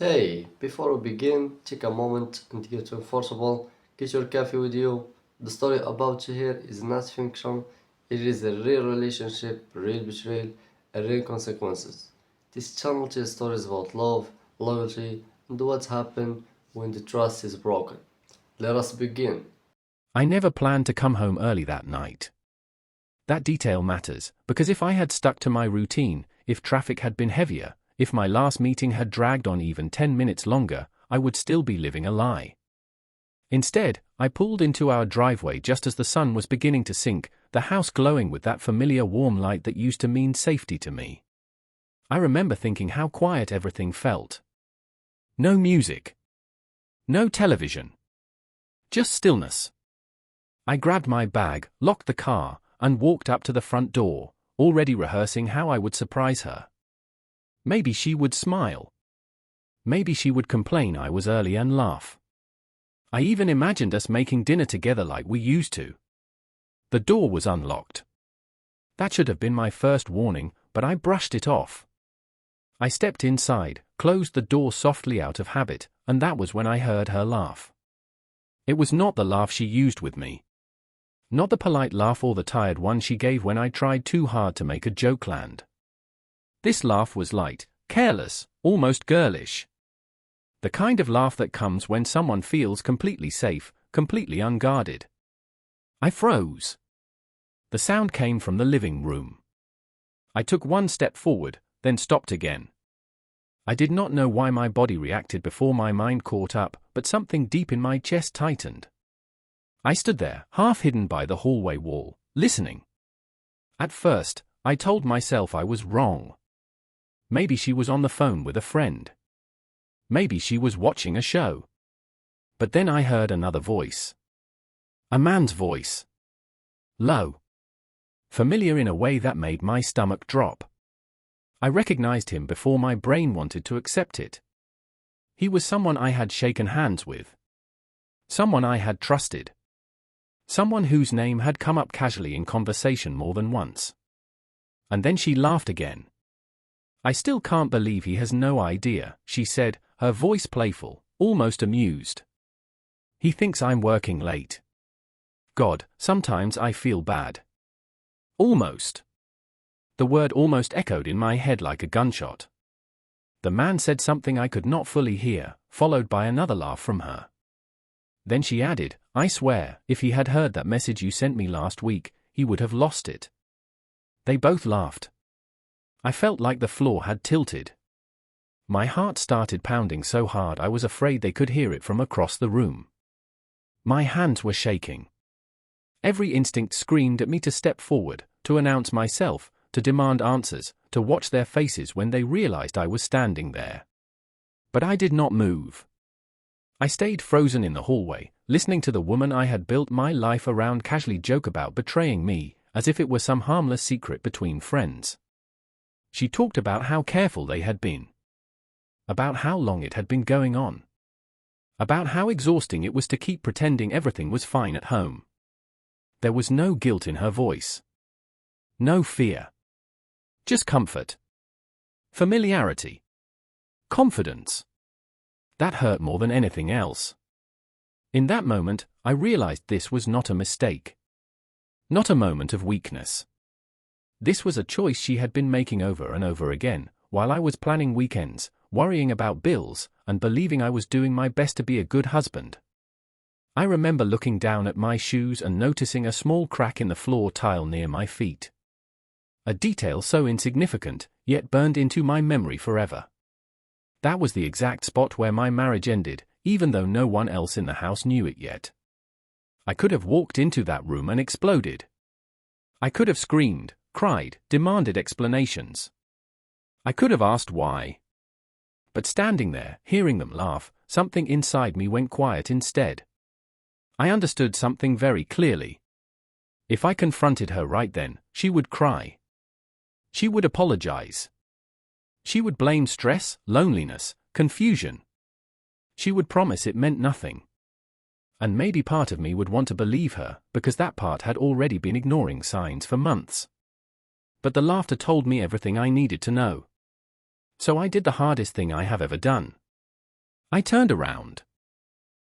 Hey, before we begin, take a moment and get comfortable. Get your coffee with you. The story about to hear is not fiction. It is a real relationship, real betrayal, and real consequences. This channel tells stories about love, loyalty, and what happens when the trust is broken. Let us begin. I never planned to come home early that night. That detail matters, because if I had stuck to my routine, if traffic had been heavier, if my last meeting had dragged on even 10 minutes longer, I would still be living a lie. Instead, I pulled into our driveway just as the sun was beginning to sink, the house glowing with that familiar warm light that used to mean safety to me. I remember thinking how quiet everything felt. No music. No television. Just stillness. I grabbed my bag, locked the car, and walked up to the front door, already rehearsing how I would surprise her. Maybe she would smile. Maybe she would complain I was early and laugh. I even imagined us making dinner together like we used to. The door was unlocked. That should have been my first warning, but I brushed it off. I stepped inside, closed the door softly out of habit, and that was when I heard her laugh. It was not the laugh she used with me. Not the polite laugh or the tired one she gave when I tried too hard to make a joke land. This laugh was light, careless, almost girlish. The kind of laugh that comes when someone feels completely safe, completely unguarded. I froze. The sound came from the living room. I took one step forward, then stopped again. I did not know why my body reacted before my mind caught up, but something deep in my chest tightened. I stood there, half hidden by the hallway wall, listening. At first, I told myself I was wrong. Maybe she was on the phone with a friend. Maybe she was watching a show. But then I heard another voice. A man's voice. Low. Familiar in a way that made my stomach drop. I recognized him before my brain wanted to accept it. He was someone I had shaken hands with. Someone I had trusted. Someone whose name had come up casually in conversation more than once. And then she laughed again. I still can't believe he has no idea, she said, her voice playful, almost amused. He thinks I'm working late. God, sometimes I feel bad. Almost. The word almost echoed in my head like a gunshot. The man said something I could not fully hear, followed by another laugh from her. Then she added, I swear, if he had heard that message you sent me last week, he would have lost it. They both laughed. I felt like the floor had tilted. My heart started pounding so hard I was afraid they could hear it from across the room. My hands were shaking. Every instinct screamed at me to step forward, to announce myself, to demand answers, to watch their faces when they realized I was standing there. But I did not move. I stayed frozen in the hallway, listening to the woman I had built my life around casually joke about betraying me, as if it were some harmless secret between friends. She talked about how careful they had been. About how long it had been going on. About how exhausting it was to keep pretending everything was fine at home. There was no guilt in her voice. No fear. Just comfort. Familiarity. Confidence. That hurt more than anything else. In that moment, I realized this was not a mistake. Not a moment of weakness. This was a choice she had been making over and over again, while I was planning weekends, worrying about bills, and believing I was doing my best to be a good husband. I remember looking down at my shoes and noticing a small crack in the floor tile near my feet. A detail so insignificant, yet burned into my memory forever. That was the exact spot where my marriage ended, even though no one else in the house knew it yet. I could have walked into that room and exploded. I could have screamed, cried, demanded explanations. I could have asked why. But standing there, hearing them laugh, something inside me went quiet instead. I understood something very clearly. If I confronted her right then, she would cry. She would apologize. She would blame stress, loneliness, confusion. She would promise it meant nothing. And maybe part of me would want to believe her, because that part had already been ignoring signs for months. But the laughter told me everything I needed to know. So I did the hardest thing I have ever done. I turned around.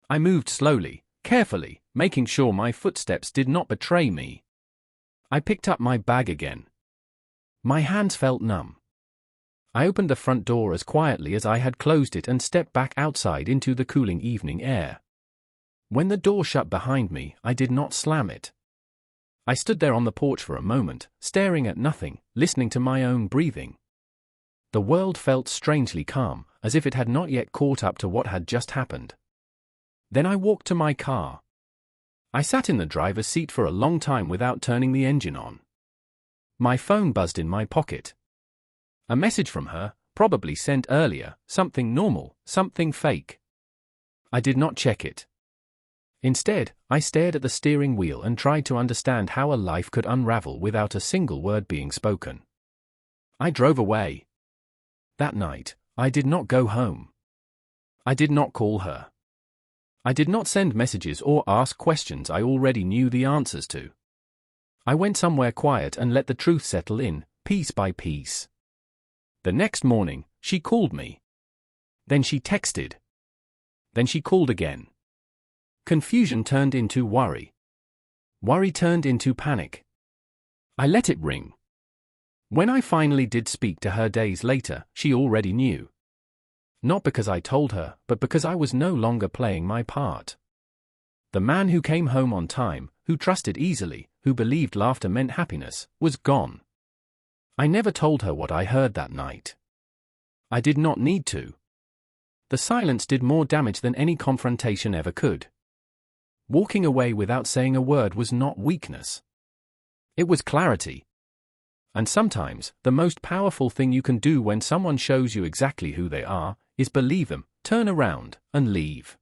I moved slowly, carefully, making sure my footsteps did not betray me. I picked up my bag again. My hands felt numb. I opened the front door as quietly as I had closed it and stepped back outside into the cooling evening air. When the door shut behind me, I did not slam it. I stood there on the porch for a moment, staring at nothing, listening to my own breathing. The world felt strangely calm, as if it had not yet caught up to what had just happened. Then I walked to my car. I sat in the driver's seat for a long time without turning the engine on. My phone buzzed in my pocket. A message from her, probably sent earlier, something normal, something fake. I did not check it. Instead, I stared at the steering wheel and tried to understand how a life could unravel without a single word being spoken. I drove away. That night, I did not go home. I did not call her. I did not send messages or ask questions I already knew the answers to. I went somewhere quiet and let the truth settle in, piece by piece. The next morning, she called me. Then she texted. Then she called again. Confusion turned into worry. Worry turned into panic. I let it ring. When I finally did speak to her days later, she already knew. Not because I told her, but because I was no longer playing my part. The man who came home on time, who trusted easily, who believed laughter meant happiness, was gone. I never told her what I heard that night. I did not need to. The silence did more damage than any confrontation ever could. Walking away without saying a word was not weakness. It was clarity. And sometimes, the most powerful thing you can do when someone shows you exactly who they are, is believe them, turn around, and leave.